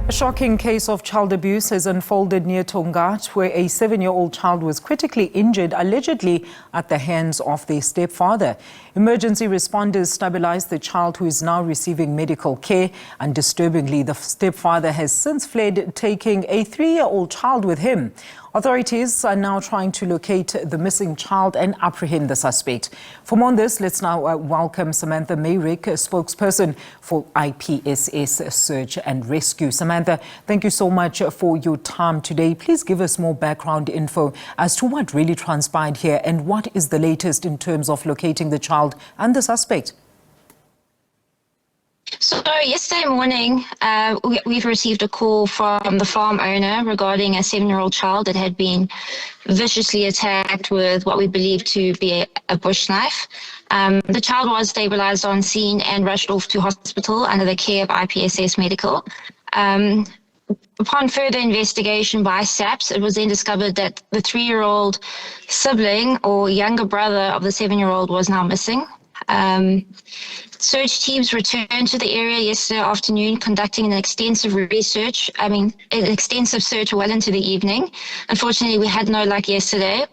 A shocking case of child abuse has unfolded near Tongaat, where a 7-year-old child was critically injured, allegedly at the hands of their stepfather. Emergency responders stabilized the child, who is now receiving medical care. And disturbingly, the stepfather has since fled, taking a 3-year-old child with him. Authorities are now trying to locate the missing child and apprehend the suspect. For more on this, let's now welcome Samantha Meyrick, spokesperson for IPSS Search and Rescue. Samantha, thank you so much for your time today. Please give us more background info as to what really transpired here and what is the latest in terms of locating the child and the suspect. So yesterday morning, we've received a call from the farm owner regarding a 7-year-old child that had been viciously attacked with what we believe to be a bush knife. The child was stabilized on scene and rushed off to hospital under the care of IPSS Medical. Upon further investigation by SABC, it was then discovered that the 3-year-old sibling or younger brother of the 7-year-old was now missing. Search teams returned to the area yesterday afternoon, conducting an extensive search well into the evening. Unfortunately, we had no luck yesterday.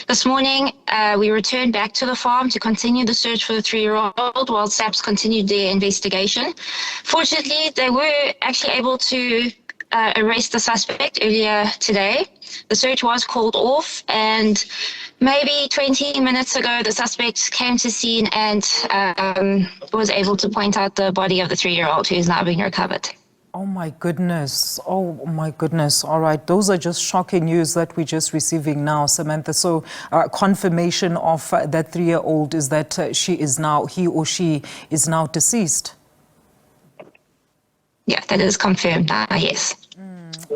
This morning, we returned back to the farm to continue the search for the 3-year-old while SABC continued their investigation. Fortunately, they were actually able to arrest the suspect earlier today. The search was called off, and maybe 20 minutes ago, the suspect came to scene and was able to point out the body of the 3-year-old, who is now being recovered. Oh my goodness. Oh my goodness. All right. Those are just shocking news that we're just receiving now, Samantha. So confirmation of that 3-year-old is that he or she is now deceased. Yeah, that is confirmed now, yes.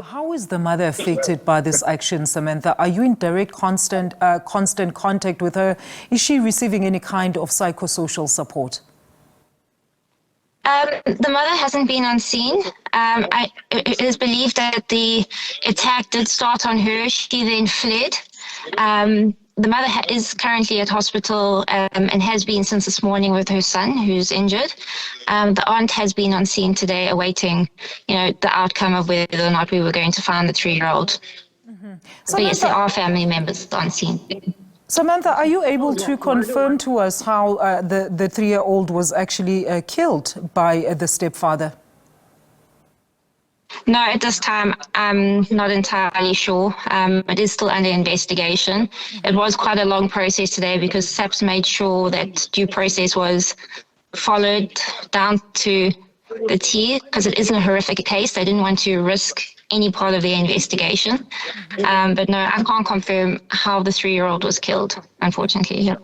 How is the mother affected by this action, Samantha? Are you in direct, constant contact with her? Is she receiving any kind of psychosocial support? The mother hasn't been on scene. It is believed that the attack did start on her. She then fled. The mother is currently at hospital and has been since this morning with her son, who's injured. The aunt has been on scene today awaiting, the outcome of whether or not we were going to find the 3-year-old. But yes, there are family members on scene. Samantha, are you able to confirm to us how the 3-year-old was actually killed by the stepfather? No, at this time, I'm not entirely sure. It is still under investigation. It was quite a long process today because SABC made sure that due process was followed down to the T, because it isn't a horrific case. They didn't want to risk any part of their investigation. But no, I can't confirm how the 3-year-old was killed, unfortunately. Yeah.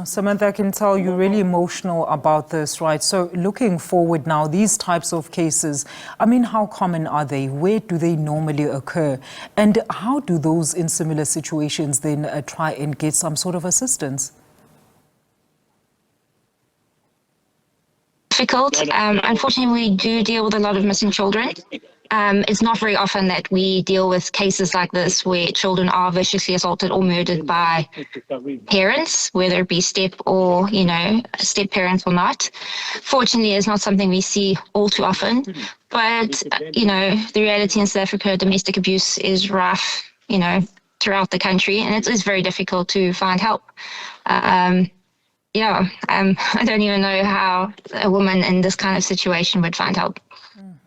Samantha, I can tell you're really emotional about this, right? So looking forward now, these types of cases, how common are they? Where do they normally occur? And how do those in similar situations then try and get some sort of assistance? Difficult. Unfortunately, we do deal with a lot of missing children. It's not very often that we deal with cases like this where children are viciously assaulted or murdered by parents, whether it be step or, step parents or not. Fortunately, it's not something we see all too often. But, the reality in South Africa, domestic abuse is rife, throughout the country, and it is very difficult to find help. I don't even know how a woman in this kind of situation would find help.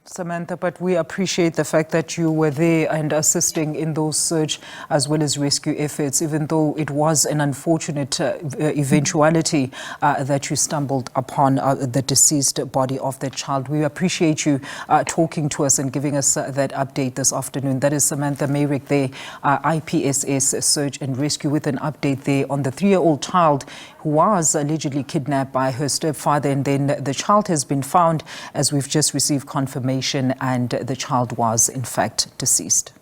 Samantha, but we appreciate the fact that you were there and assisting in those search as well as rescue efforts, even though it was an unfortunate eventuality that you stumbled upon the deceased body of the child. We appreciate you talking to us and giving us that update this afternoon. That is Samantha Meyrick there, IPSS Search and Rescue, with an update there on the 3-year-old child who was allegedly kidnapped by her stepfather, and then the child has been found, as we've just received confirmation, and the child was in fact deceased.